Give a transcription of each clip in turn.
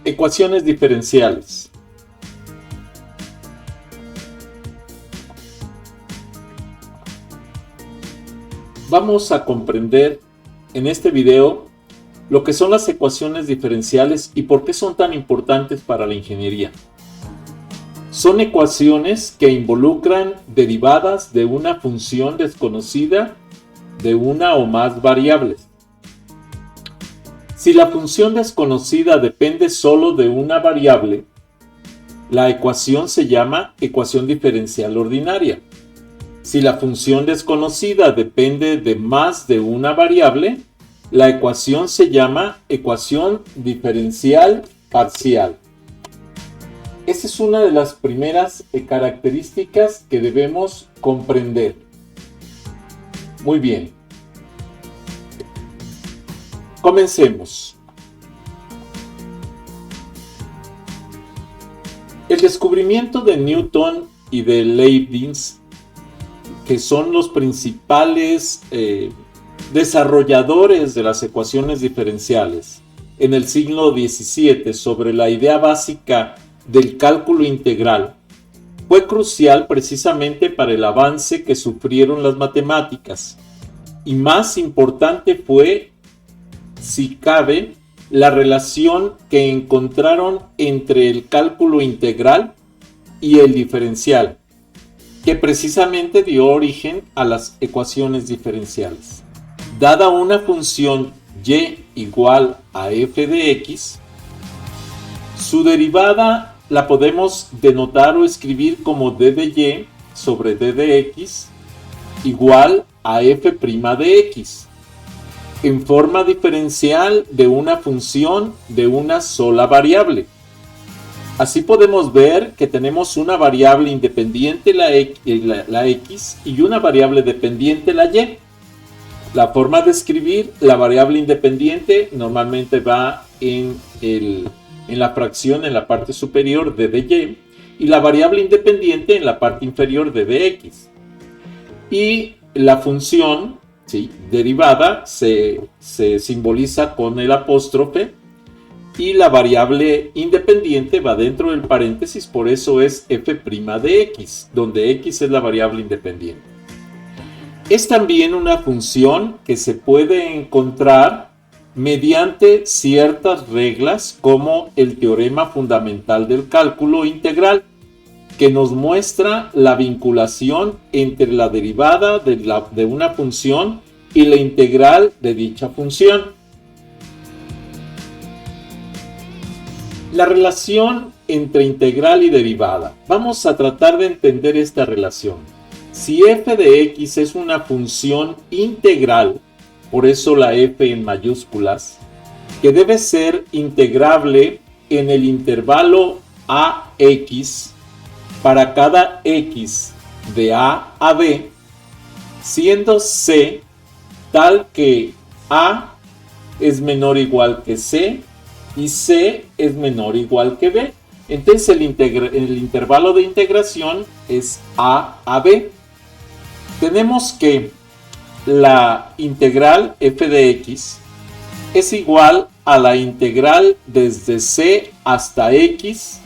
Ecuaciones diferenciales. Vamos a comprender en este video lo que son las ecuaciones diferenciales y por qué son tan importantes para la ingeniería. Son ecuaciones que involucran derivadas de una función desconocida de una o más variables. Si la función desconocida depende solo de una variable, la ecuación se llama ecuación diferencial ordinaria. Si la función desconocida depende de más de una variable, la ecuación se llama ecuación diferencial parcial. Esa es una de las primeras características que debemos comprender. Muy bien. Comencemos. El descubrimiento de Newton y de Leibniz, que son los principales desarrolladores de las ecuaciones diferenciales en el siglo XVII sobre la idea básica del cálculo integral, fue crucial precisamente para el avance que sufrieron las matemáticas, y más importante fue, si cabe, la relación que encontraron entre el cálculo integral y el diferencial, que precisamente dio origen a las ecuaciones diferenciales. Dada una función y igual a f de x, su derivada la podemos denotar o escribir como d de y sobre d de x igual a f' de x, en forma diferencial de una función de una sola variable. Así podemos ver que tenemos una variable independiente, la x, y una variable dependiente, la y. La forma de escribir la variable independiente normalmente va en la fracción en la parte superior de dy, y la variable independiente en la parte inferior de dx. Y la función derivada se simboliza con el apóstrofe, y la variable independiente va dentro del paréntesis, por eso es f' de x, donde x es la variable independiente. Es también una función que se puede encontrar mediante ciertas reglas, como el teorema fundamental del cálculo integral, que nos muestra la vinculación entre la derivada de una función y la integral de dicha función. La relación entre integral y derivada. Vamos a tratar de entender esta relación. Si f de x es una función integral, por eso la f en mayúsculas, que debe ser integrable en el intervalo ax para cada x de a a b, siendo c tal que a es menor o igual que c y c es menor o igual que b. Entonces el intervalo de integración es a a b. Tenemos que la integral f de x es igual a la integral desde c hasta x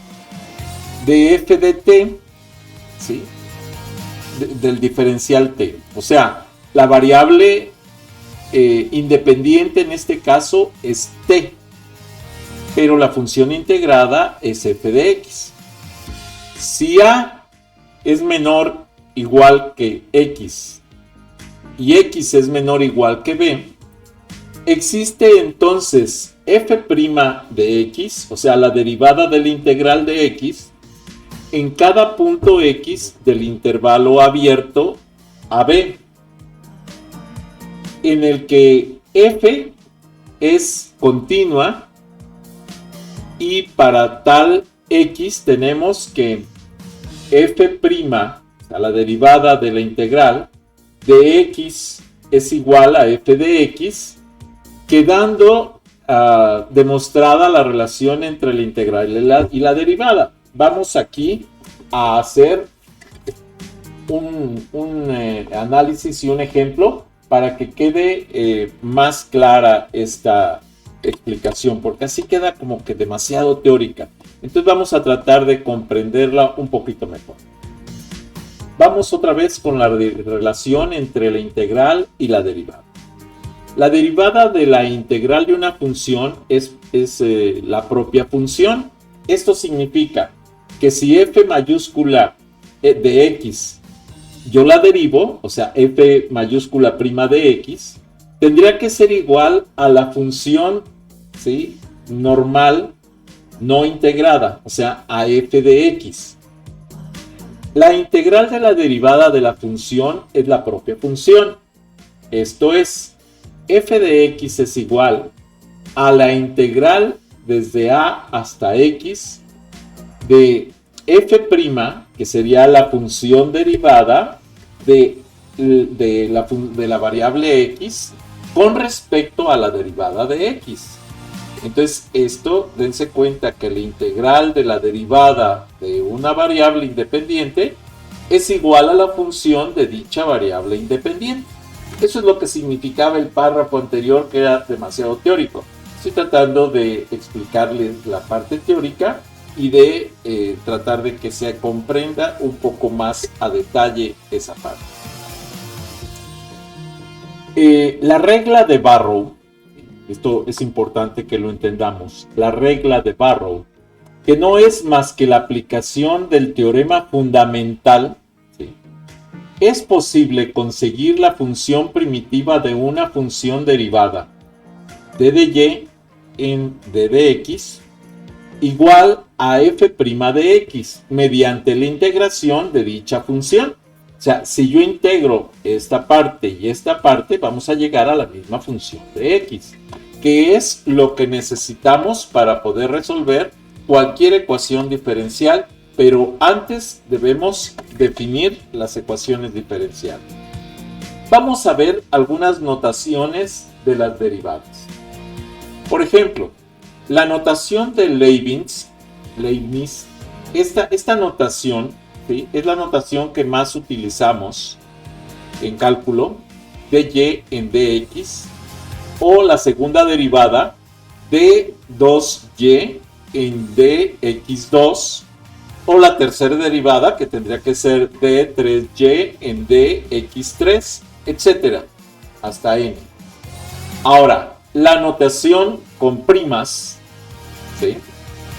de f de t, ¿sí? Del diferencial t. O sea, la variable independiente en este caso es t, pero la función integrada es f de x. Si a es menor o igual que x y x es menor o igual que b, existe entonces f' de x, o sea, la derivada de la integral de x, en cada punto x del intervalo abierto a b, en el que f es continua, y para tal x tenemos que f', o sea, la derivada de la integral de x es igual a f de x, quedando demostrada la relación entre la integral y la derivada. Vamos aquí a hacer un análisis y un ejemplo para que quede más clara esta explicación, porque así queda como que demasiado teórica. Entonces vamos a tratar de comprenderla un poquito mejor. Vamos otra vez con la relación entre la integral y la derivada. La derivada de la integral de una función es la propia función. Esto significa que si f mayúscula de x yo la derivo, o sea, f mayúscula prima de x, tendría que ser igual a la función, ¿sí?, normal no integrada, o sea, a f de x. La integral de la derivada de la función es la propia función. Esto es, f de x es igual a la integral desde a hasta x de f', que sería la función derivada de la variable x con respecto a la derivada de x. Entonces, esto, dense cuenta que la integral de la derivada de una variable independiente es igual a la función de dicha variable independiente. Eso es lo que significaba el párrafo anterior, que era demasiado teórico. Estoy tratando de explicarles la parte teórica y de tratar de que se comprenda un poco más a detalle esa parte. La regla de Barrow, esto es importante que lo entendamos, la regla de Barrow, que no es más que la aplicación del teorema fundamental, ¿sí?, es posible conseguir la función primitiva de una función derivada d de y en d de x igual a f' de x mediante la integración de dicha función. O sea, si yo integro esta parte y esta parte, vamos a llegar a la misma función de x, que es lo que necesitamos para poder resolver cualquier ecuación diferencial, pero antes debemos definir las ecuaciones diferenciales. Vamos a ver algunas notaciones de las derivadas. Por ejemplo, la notación de Leibniz, esta notación, ¿sí?, es la notación que más utilizamos en cálculo, dy en dx, o la segunda derivada de 2y en dx2, o la tercera derivada que tendría que ser de 3y en dx3, etc. hasta n. Ahora, la notación con primas, ¿sí?,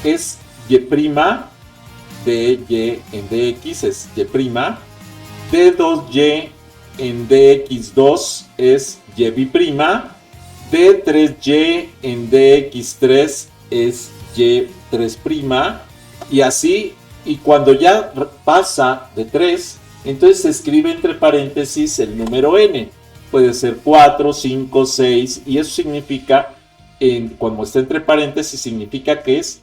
es y' de y en dx es y', de 2y en dx2 es y', de 3y en dx3 es y', y así, y cuando ya pasa de 3, entonces se escribe entre paréntesis el número n. Puede ser 4, 5, 6, y eso significa, cuando está entre paréntesis, significa que es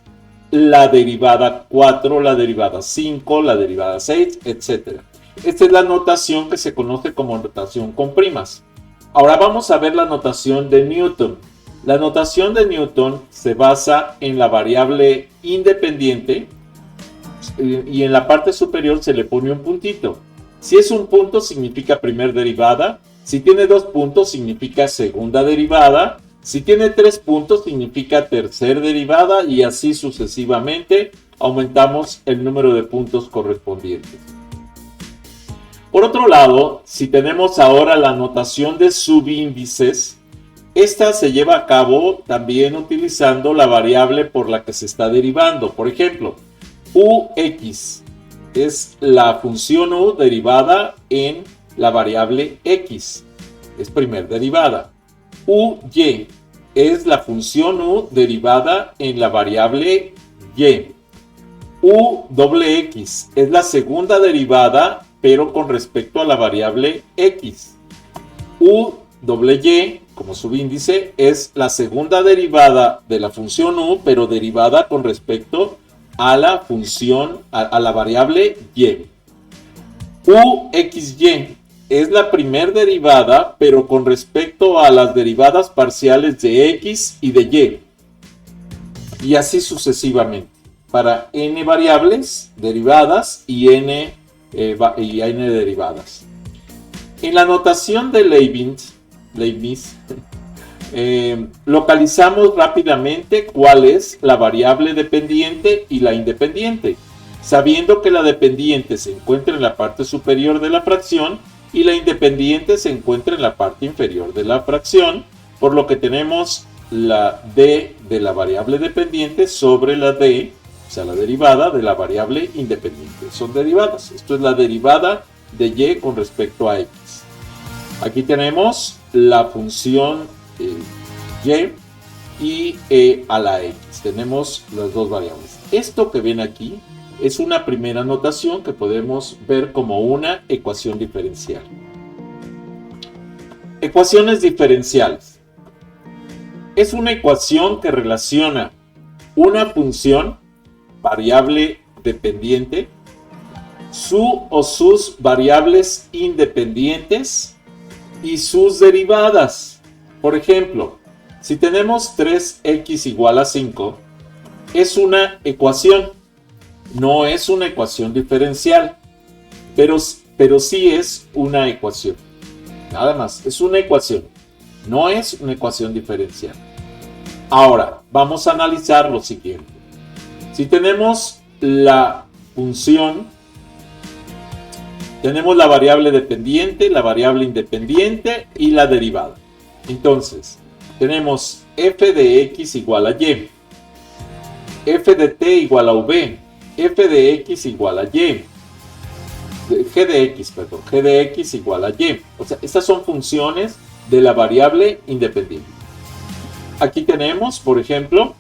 la derivada 4, la derivada 5, la derivada 6, etc. Esta es la notación que se conoce como notación con primas. Ahora vamos a ver la notación de Newton. La notación de Newton se basa en la variable independiente y en la parte superior se le pone un puntito. Si es un punto significa primer derivada, si tiene 2 puntos significa segunda derivada, si tiene 3 puntos significa tercera derivada, y así sucesivamente aumentamos el número de puntos correspondientes. Por otro lado, si tenemos ahora la notación de subíndices, esta se lleva a cabo también utilizando la variable por la que se está derivando. Por ejemplo, ux es la función u derivada en la variable x, es primer derivada. Uy es la función u derivada en la variable y. Uxx es la segunda derivada, pero con respecto a la variable x. Uy, como subíndice, es la segunda derivada de la función u, pero derivada con respecto a la función, a la variable y. Uxy es la primer derivada, pero con respecto a las derivadas parciales de x y de y. Y así sucesivamente, para n variables derivadas y n derivadas. En la notación de Leibniz, Localizamos rápidamente cuál es la variable dependiente y la independiente, sabiendo que la dependiente se encuentra en la parte superior de la fracción y la independiente se encuentra en la parte inferior de la fracción, por lo que tenemos la d de la variable dependiente sobre la d, o sea, la derivada de la variable independiente. Son derivadas. Esto es la derivada de y con respecto a x. Aquí tenemos la función y e a la x. Tenemos las dos variables. Esto que ven aquí es una primera notación que podemos ver como una ecuación diferencial. Ecuaciones diferenciales. Es una ecuación que relaciona una función variable dependiente, su o sus variables independientes y sus derivadas. Por ejemplo, si tenemos 3x igual a 5, es una ecuación, no es una ecuación diferencial, pero sí es una ecuación. Nada más, es una ecuación, no es una ecuación diferencial. Ahora, vamos a analizar lo siguiente. Si tenemos la función, tenemos la variable dependiente, la variable independiente y la derivada. Entonces, tenemos f de x igual a y, f de t igual a v, f de x igual a y, g de x igual a y. O sea, estas son funciones de la variable independiente. Aquí tenemos, por ejemplo,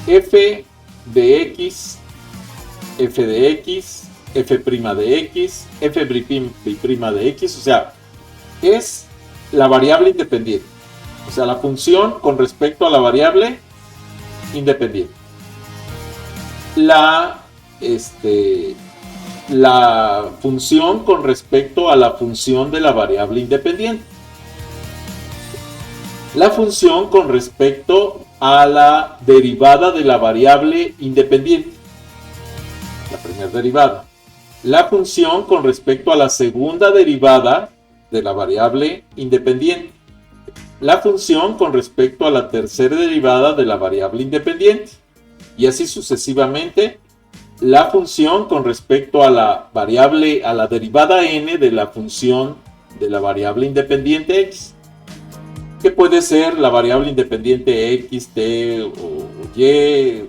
f de x, f de x, f' de x, f' de x, o sea, es la variable independiente. O sea, la función con respecto a la variable independiente. La función con respecto a la función de la variable independiente. La función con respecto a la derivada de la variable independiente. La primera derivada. La función con respecto a la segunda derivada de la variable independiente. La función con respecto a la tercera derivada de la variable independiente. Y así sucesivamente, la función con respecto a la variable, a la derivada n de la función de la variable independiente x. Que puede ser la variable independiente x, t o y,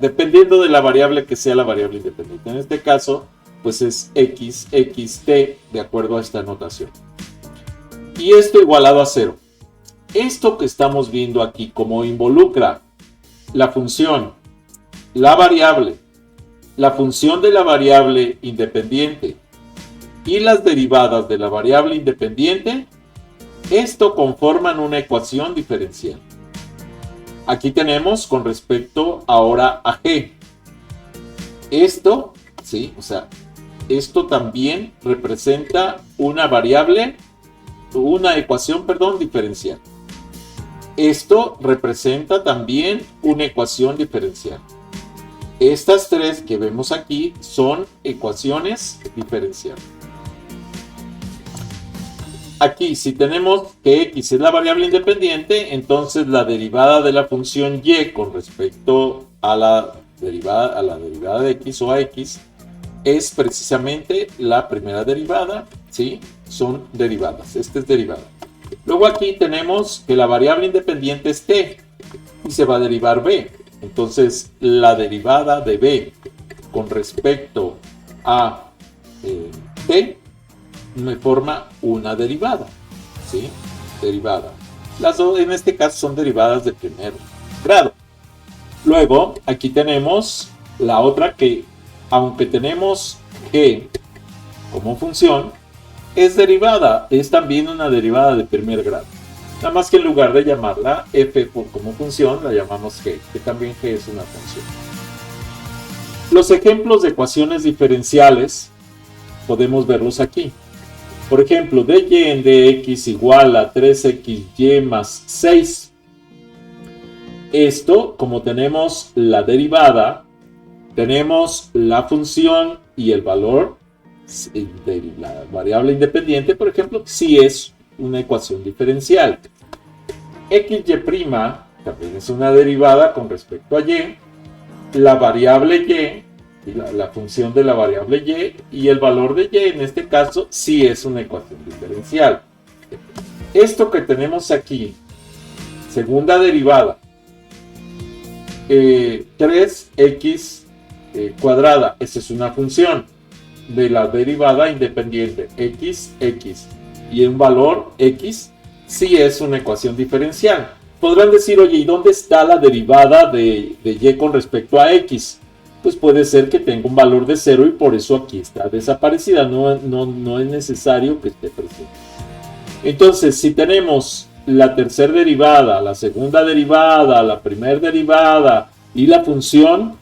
dependiendo de la variable que sea la variable independiente. En este caso, pues es x, t, de acuerdo a esta notación. Y esto igualado a 0. Esto que estamos viendo aquí, como involucra la función, la variable, la función de la variable independiente y las derivadas de la variable independiente, esto conforman una ecuación diferencial. Aquí tenemos con respecto ahora a g. Esto, ¿sí? O sea, esto también representa una variable, una ecuación, perdón, diferencial. Esto representa también una ecuación diferencial. Estas tres que vemos aquí son ecuaciones diferenciales. Aquí, si tenemos que x es la variable independiente, entonces la derivada de la función y con respecto a la derivada de x o a x es precisamente la primera derivada, ¿sí? Son derivadas, esta es derivada. Luego aquí tenemos que la variable independiente es t y se va a derivar b. Entonces la derivada de b con respecto a t me forma una derivada, ¿sí? Derivada. Las dos en este caso son derivadas de primer grado. Luego aquí tenemos la otra que, aunque tenemos g como función, es derivada, es también una derivada de primer grado. Nada más que en lugar de llamarla f como función, la llamamos g, que también g es una función. Los ejemplos de ecuaciones diferenciales podemos verlos aquí. Por ejemplo, dy en dx igual a 3xy más 6. Esto, como tenemos la derivada, tenemos la función y el valor de la variable independiente, por ejemplo, si es una ecuación diferencial. XY' también es una derivada con respecto a Y, la variable Y, y la función de la variable Y el valor de Y en este caso sí es una ecuación diferencial. Esto que tenemos aquí, segunda derivada, 3x cuadrada, esa es una función de la derivada independiente x y un valor x, sí es una ecuación diferencial. Podrán decir, oye, ¿y dónde está la derivada de y con respecto a x? Pues puede ser que tenga un valor de 0 y por eso aquí está desaparecida, no es necesario que esté presente. Entonces, si tenemos la tercera derivada, la segunda derivada, la primera derivada y la función,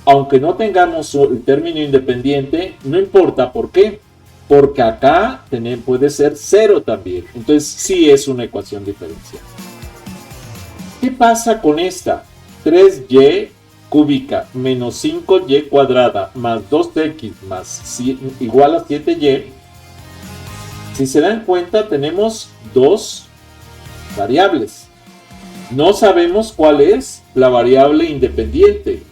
aunque no tengamos el término independiente, no importa. ¿Por qué? Porque acá puede ser 0 también. Entonces sí es una ecuación diferencial. ¿Qué pasa con esta? 3y cúbica menos 5y cuadrada más 2x más igual a 7y. Si se dan cuenta, tenemos dos variables. No sabemos cuál es la variable independiente.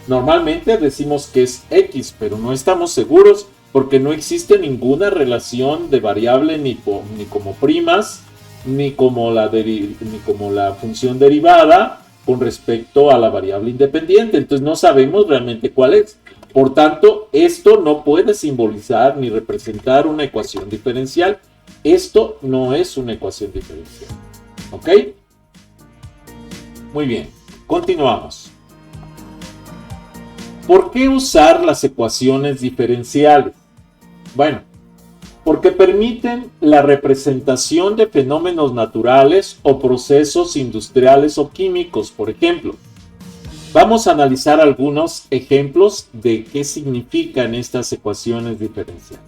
Normalmente decimos que es x, pero no estamos seguros porque no existe ninguna relación de variable ni como primas, ni como la función derivada con respecto a la variable independiente. Entonces no sabemos realmente cuál es. Por tanto, esto no puede simbolizar ni representar una ecuación diferencial. Esto no es una ecuación diferencial. ¿Ok? Muy bien, continuamos. ¿Por qué usar las ecuaciones diferenciales? Bueno, porque permiten la representación de fenómenos naturales o procesos industriales o químicos, por ejemplo. Vamos a analizar algunos ejemplos de qué significan estas ecuaciones diferenciales.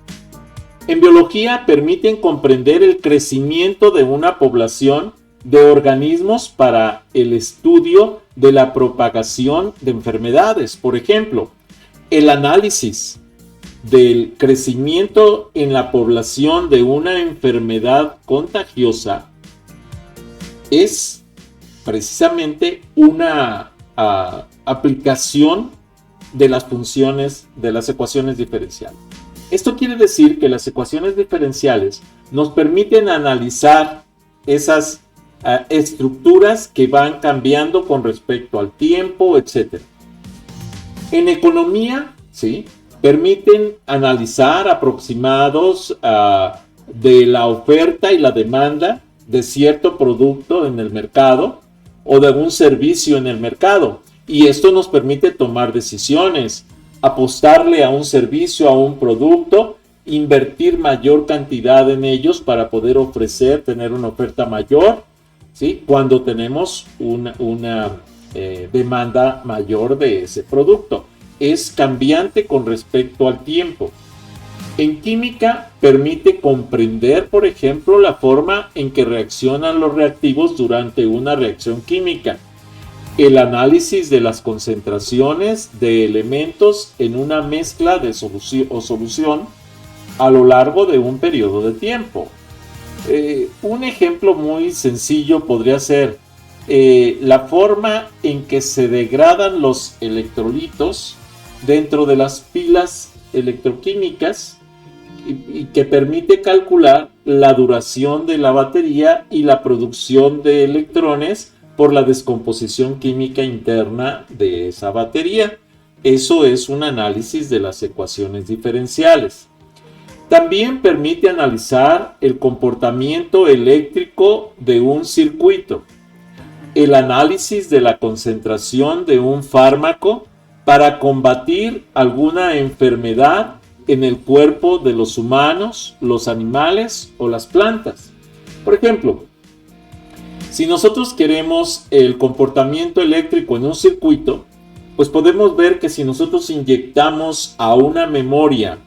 En biología permiten comprender el crecimiento de una población de organismos para el estudio de la propagación de enfermedades. Por ejemplo, el análisis del crecimiento en la población de una enfermedad contagiosa es precisamente una aplicación de las funciones de las ecuaciones diferenciales. Esto quiere decir que las ecuaciones diferenciales nos permiten analizar esas estructuras que van cambiando con respecto al tiempo, etc. En economía, ¿sí?, permiten analizar aproximados de la oferta y la demanda de cierto producto en el mercado o de algún servicio en el mercado. Y esto nos permite tomar decisiones, apostarle a un servicio, a un producto, invertir mayor cantidad en ellos para poder tener una oferta mayor, ¿sí?, cuando tenemos una demanda mayor de ese producto. Es cambiante con respecto al tiempo. En química permite comprender, por ejemplo, la forma en que reaccionan los reactivos durante una reacción química, el análisis de las concentraciones de elementos en una mezcla de solución a lo largo de un periodo de tiempo. Un ejemplo muy sencillo podría ser la forma en que se degradan los electrolitos dentro de las pilas electroquímicas y que permite calcular la duración de la batería y la producción de electrones por la descomposición química interna de esa batería. Eso es un análisis de las ecuaciones diferenciales. También permite analizar el comportamiento eléctrico de un circuito, el análisis de la concentración de un fármaco para combatir alguna enfermedad en el cuerpo de los humanos, los animales o las plantas. Por ejemplo, si nosotros queremos el comportamiento eléctrico en un circuito, pues podemos ver que si nosotros inyectamos a una memoria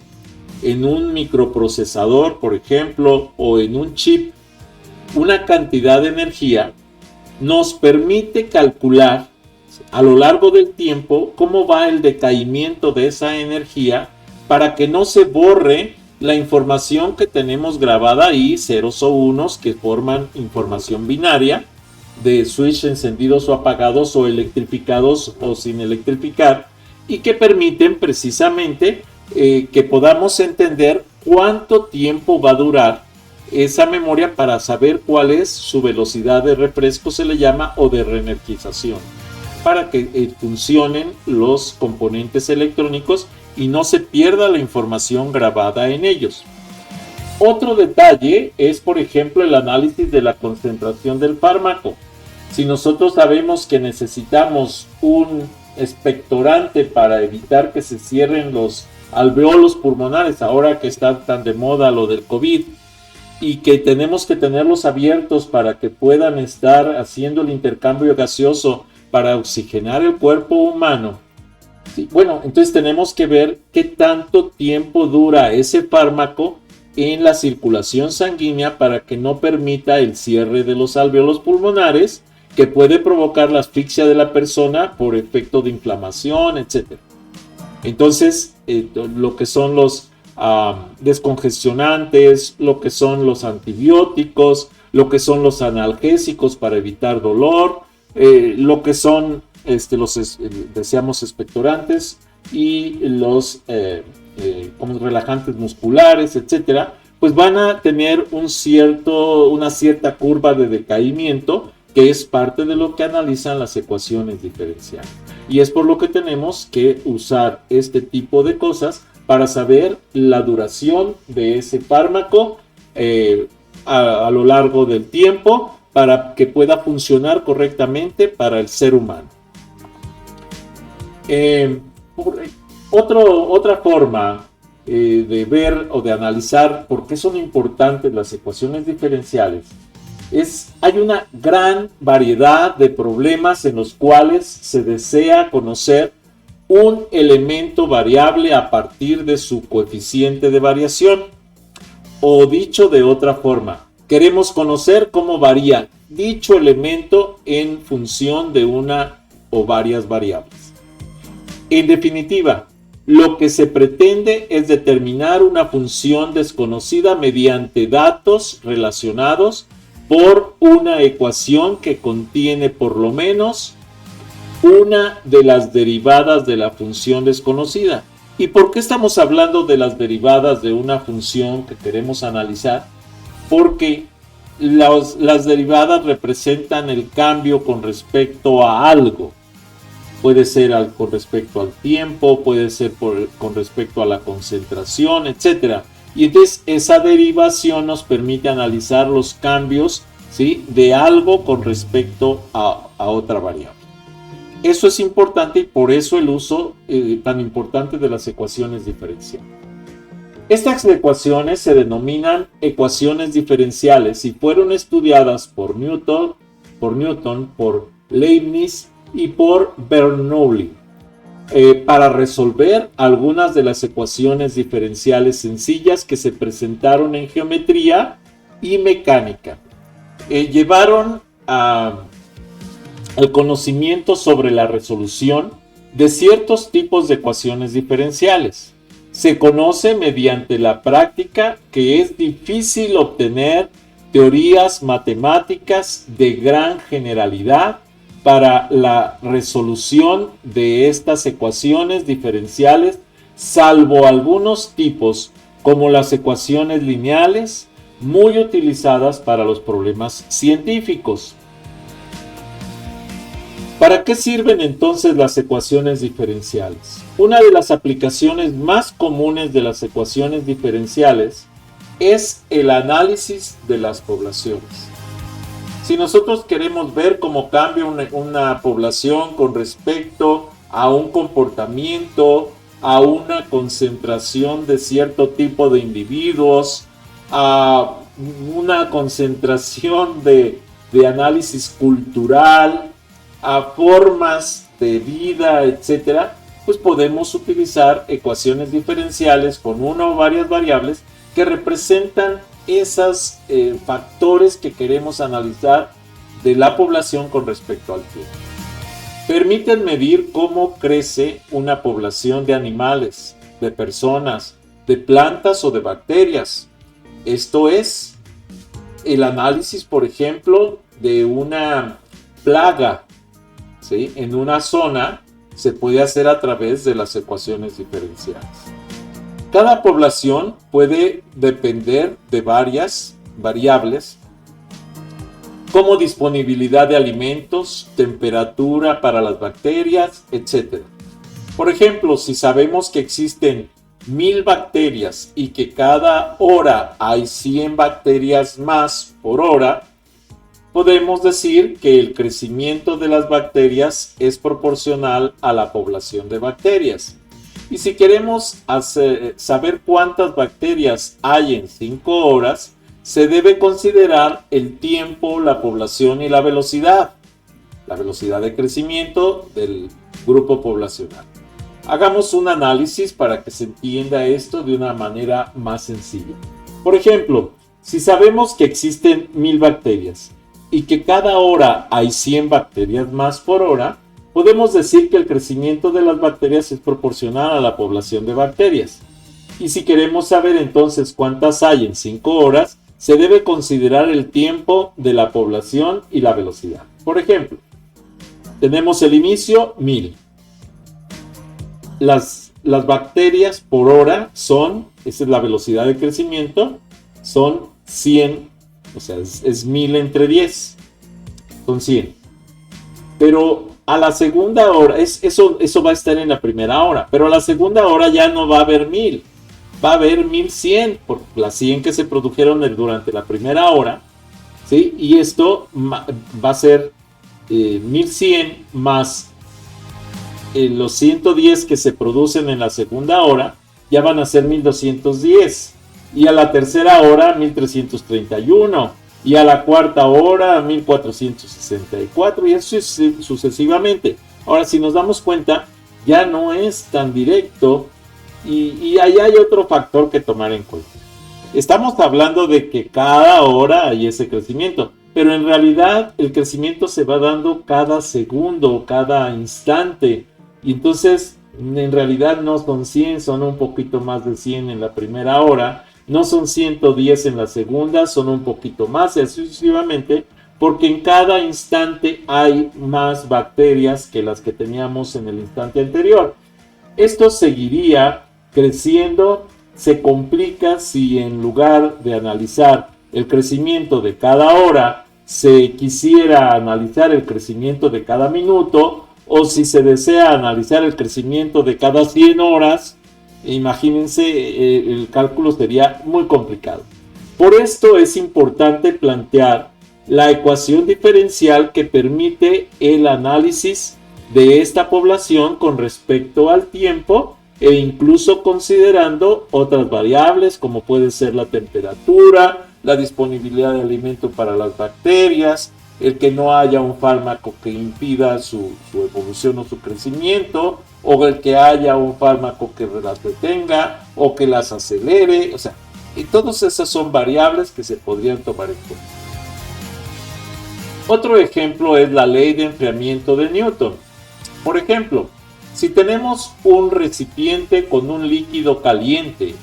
en un microprocesador, por ejemplo, o en un chip, una cantidad de energía, nos permite calcular a lo largo del tiempo cómo va el decaimiento de esa energía para que no se borre la información que tenemos grabada ahí, ceros o unos que forman información binaria, de switch encendidos o apagados o electrificados o sin electrificar, y que permiten precisamente que podamos entender cuánto tiempo va a durar esa memoria para saber cuál es su velocidad de refresco, se le llama, o de reenergización, para que funcionen los componentes electrónicos y no se pierda la información grabada en ellos. Otro detalle es, por ejemplo, el análisis de la concentración del fármaco. Si nosotros sabemos que necesitamos un expectorante para evitar que se cierren los alveolos pulmonares, ahora que está tan de moda lo del COVID, y que tenemos que tenerlos abiertos para que puedan estar haciendo el intercambio gaseoso para oxigenar el cuerpo humano. Sí, bueno, entonces tenemos que ver qué tanto tiempo dura ese fármaco en la circulación sanguínea para que no permita el cierre de los alveolos pulmonares, que puede provocar la asfixia de la persona por efecto de inflamación, etc. Entonces, lo que son los descongestionantes, lo que son los antibióticos, lo que son los analgésicos para evitar dolor, lo que son decíamos expectorantes y los como relajantes musculares, etcétera, pues van a tener una cierta curva de decaimiento, que es parte de lo que analizan las ecuaciones diferenciales. Y es por lo que tenemos que usar este tipo de cosas para saber la duración de ese fármaco a lo largo del tiempo, para que pueda funcionar correctamente para el ser humano. Otra forma de ver o de analizar por qué son importantes las ecuaciones diferenciales hay una gran variedad de problemas en los cuales se desea conocer un elemento variable a partir de su coeficiente de variación. O dicho de otra forma, queremos conocer cómo varía dicho elemento en función de una o varias variables. En definitiva, lo que se pretende es determinar una función desconocida mediante datos relacionados por una ecuación que contiene por lo menos una de las derivadas de la función desconocida. ¿Y por qué estamos hablando de las derivadas de una función que queremos analizar? Porque las derivadas representan el cambio con respecto a algo. Puede ser con respecto al tiempo, puede ser con respecto a la concentración, etc. Y entonces esa derivación nos permite analizar los cambios, ¿sí?, de algo con respecto a otra variable. Eso es importante y por eso el uso tan importante de las ecuaciones diferenciales. Estas ecuaciones se denominan ecuaciones diferenciales y fueron estudiadas por Newton, por Leibniz y por Bernoulli para resolver algunas de las ecuaciones diferenciales sencillas que se presentaron en geometría y mecánica. Llevaron al conocimiento sobre la resolución de ciertos tipos de ecuaciones diferenciales. Se conoce mediante la práctica que es difícil obtener teorías matemáticas de gran generalidad para la resolución de estas ecuaciones diferenciales, salvo algunos tipos como las ecuaciones lineales, muy utilizadas para los problemas científicos. ¿Para qué sirven entonces las ecuaciones diferenciales? Una de las aplicaciones más comunes de las ecuaciones diferenciales es el análisis de las poblaciones. Si nosotros queremos ver cómo cambia una población con respecto a un comportamiento, a una concentración de cierto tipo de individuos, a una concentración de análisis cultural, a formas de vida, etc., pues podemos utilizar ecuaciones diferenciales con una o varias variables que representan esos factores que queremos analizar de la población con respecto al tiempo. Permiten medir cómo crece una población de animales, de personas, de plantas o de bacterias. Esto es el análisis, por ejemplo, de una plaga, ¿sí?, en una zona se puede hacer a través de las ecuaciones diferenciales. Cada población puede depender de varias variables como disponibilidad de alimentos, temperatura para las bacterias, etc. Por ejemplo, si sabemos que existen 1000 bacterias y que cada hora hay 100 bacterias más por hora, podemos decir que el crecimiento de las bacterias es proporcional a la población de bacterias. Y si queremos saber cuántas bacterias hay en 5 horas, se debe considerar el tiempo, la población y la velocidad de crecimiento del grupo poblacional. Hagamos un análisis para que se entienda esto de una manera más sencilla. Por ejemplo, si sabemos que existen 1000 bacterias y que cada hora hay 100 bacterias más por hora, podemos decir que el crecimiento de las bacterias es proporcional a la población de bacterias. Y si queremos saber entonces cuántas hay en 5 horas, se debe considerar el tiempo de la población y la velocidad. Por ejemplo, tenemos el inicio 1000. Las bacterias por hora son, esa es la velocidad de crecimiento, son 100, o sea, es 1000 entre 10, son 100. Pero a la segunda hora, eso va a estar en la primera hora, pero a la segunda hora ya no va a haber 1000, va a haber 1100, por las 100 que se produjeron durante la primera hora, ¿sí? Y esto va a ser 1100 más los 110 que se producen en la segunda hora, ya van a ser 1210. Y a la tercera hora, 1331. Y a la cuarta hora, 1464. Y así sucesivamente. Ahora, si nos damos cuenta, ya no es tan directo. Y ahí hay otro factor que tomar en cuenta. Estamos hablando de que cada hora hay ese crecimiento. Pero en realidad el crecimiento se va dando cada segundo, cada instante. Y entonces, en realidad no son 100, son un poquito más de 100 en la primera hora. No son 110 en la segunda, son un poquito más, y así sucesivamente, porque en cada instante hay más bacterias que las que teníamos en el instante anterior. Esto seguiría creciendo, se complica si en lugar de analizar el crecimiento de cada hora, se quisiera analizar el crecimiento de cada minuto, o si se desea analizar el crecimiento de cada 100 horas, imagínense, el cálculo sería muy complicado. Por esto es importante plantear la ecuación diferencial que permite el análisis de esta población con respecto al tiempo e incluso considerando otras variables como puede ser la temperatura, la disponibilidad de alimento para las bacterias, el que no haya un fármaco que impida su evolución o su crecimiento, o el que haya un fármaco que las detenga o que las acelere. O sea, y todas esas son variables que se podrían tomar en cuenta. Otro ejemplo es la ley de enfriamiento de Newton. Por ejemplo, si tenemos un recipiente con un líquido caliente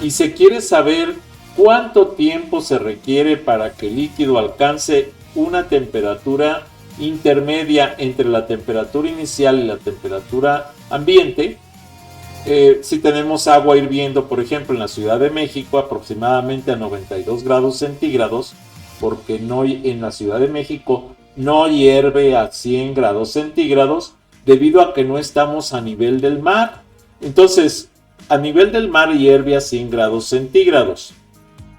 y se quiere saber cuánto tiempo se requiere para que el líquido alcance una temperatura intermedia entre la temperatura inicial y la temperatura ambiente, si tenemos agua hirviendo, por ejemplo, en la Ciudad de México, aproximadamente a 92 grados centígrados, porque en la Ciudad de México no hierve a 100 grados centígrados, debido a que no estamos a nivel del mar. Entonces, a nivel del mar hierve a 100 grados centígrados.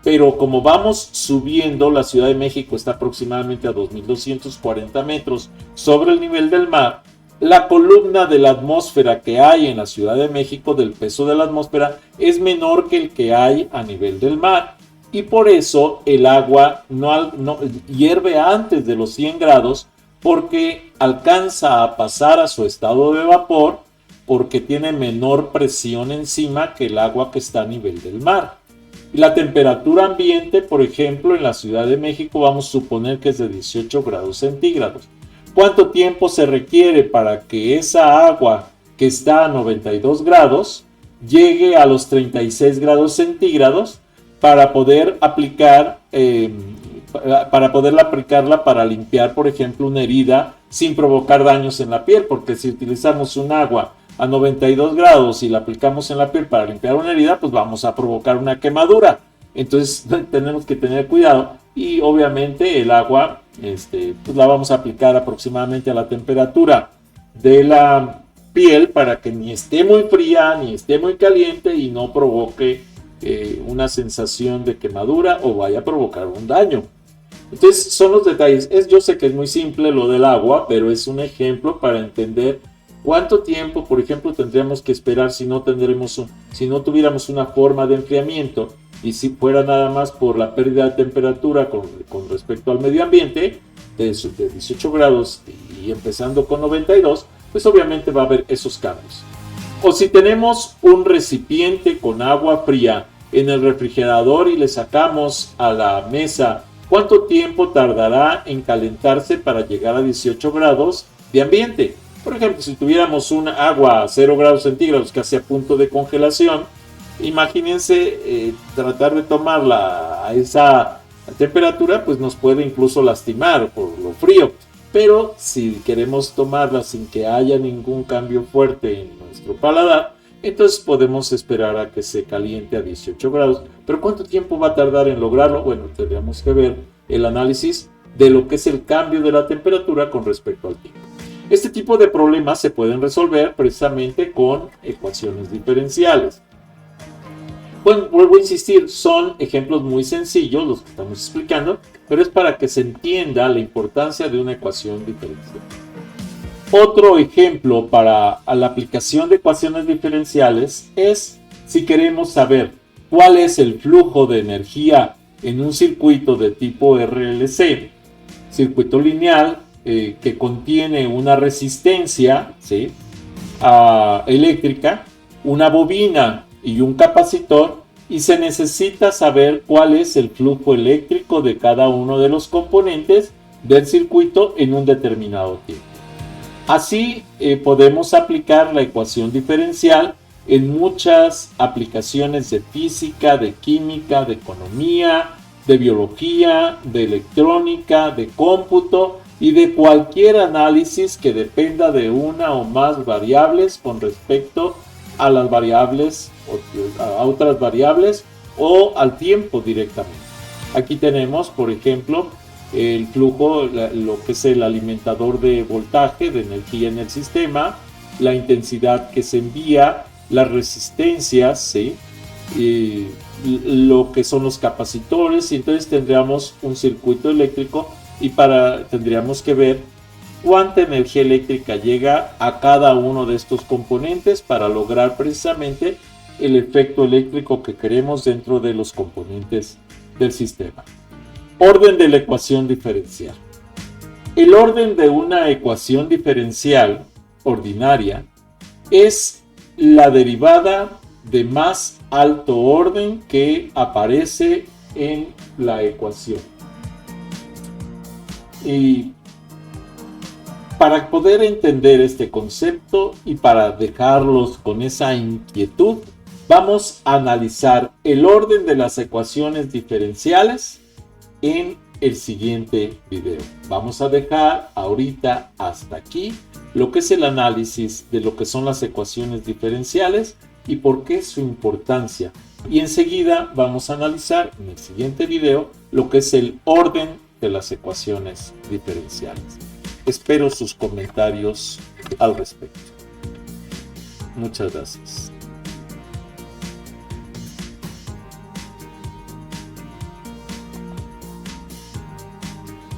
Pero como vamos subiendo, la Ciudad de México está aproximadamente a 2240 metros sobre el nivel del mar. La columna de la atmósfera que hay en la Ciudad de México, del peso de la atmósfera, es menor que el que hay a nivel del mar. Y por eso el agua no hierve antes de los 100 grados, porque alcanza a pasar a su estado de vapor, porque tiene menor presión encima que el agua que está a nivel del mar. La temperatura ambiente, por ejemplo, en la Ciudad de México vamos a suponer que es de 18 grados centígrados. ¿Cuánto tiempo se requiere para que esa agua que está a 92 grados llegue a los 36 grados centígrados para poder aplicar para poderla aplicarla para limpiar, por ejemplo, una herida sin provocar daños en la piel, porque si utilizamos un agua a 92 grados y la aplicamos en la piel para limpiar una herida, pues vamos a provocar una quemadura. Entonces tenemos que tener cuidado y obviamente el agua pues la vamos a aplicar aproximadamente a la temperatura de la piel para que ni esté muy fría ni esté muy caliente y no provoque una sensación de quemadura o vaya a provocar un daño. Entonces son los detalles. Yo sé que es muy simple lo del agua, pero es un ejemplo para entender cuánto tiempo, por ejemplo, tendríamos que esperar si no tuviéramos una forma de enfriamiento y si fuera nada más por la pérdida de temperatura con respecto al medio ambiente de 18 grados y empezando con 92, pues obviamente va a haber esos cambios. O si tenemos un recipiente con agua fría en el refrigerador y le sacamos a la mesa, ¿cuánto tiempo tardará en calentarse para llegar a 18 grados de ambiente? Por ejemplo, si tuviéramos un agua a 0 grados centígrados casi a punto de congelación, imagínense tratar de tomarla a esa temperatura, pues nos puede incluso lastimar por lo frío. Pero si queremos tomarla sin que haya ningún cambio fuerte en nuestro paladar, entonces podemos esperar a que se caliente a 18 grados. ¿Pero cuánto tiempo va a tardar en lograrlo? Bueno, tendríamos que ver el análisis de lo que es el cambio de la temperatura con respecto al tiempo. Este tipo de problemas se pueden resolver precisamente con ecuaciones diferenciales. Bueno, vuelvo a insistir, son ejemplos muy sencillos los que estamos explicando, pero es para que se entienda la importancia de una ecuación diferencial. Otro ejemplo para la aplicación de ecuaciones diferenciales es si queremos saber cuál es el flujo de energía en un circuito de tipo RLC, circuito lineal que contiene una resistencia, ¿sí?, eléctrica, una bobina y un capacitor, y se necesita saber cuál es el flujo eléctrico de cada uno de los componentes del circuito en un determinado tiempo. Así podemos aplicar la ecuación diferencial en muchas aplicaciones de física, de química, de economía, de biología, de electrónica, de cómputo y de cualquier análisis que dependa de una o más variables con respecto a las variables, a otras variables o al tiempo directamente. Aquí tenemos, por ejemplo, el flujo, lo que es el alimentador de voltaje, de energía en el sistema, la intensidad que se envía, las resistencias, ¿sí?, y lo que son los capacitores, y entonces tendríamos un circuito eléctrico y tendríamos que ver cuánta energía eléctrica llega a cada uno de estos componentes para lograr precisamente el efecto eléctrico que queremos dentro de los componentes del sistema. Orden de la ecuación diferencial. El orden de una ecuación diferencial ordinaria es la derivada de más alto orden que aparece en la ecuación. Y para poder entender este concepto y para dejarlos con esa inquietud, vamos a analizar el orden de las ecuaciones diferenciales en el siguiente video. Vamos a dejar ahorita hasta aquí lo que es el análisis de lo que son las ecuaciones diferenciales y por qué su importancia. Y enseguida vamos a analizar en el siguiente video lo que es el orden de las ecuaciones diferenciales. Espero sus comentarios al respecto. Muchas gracias.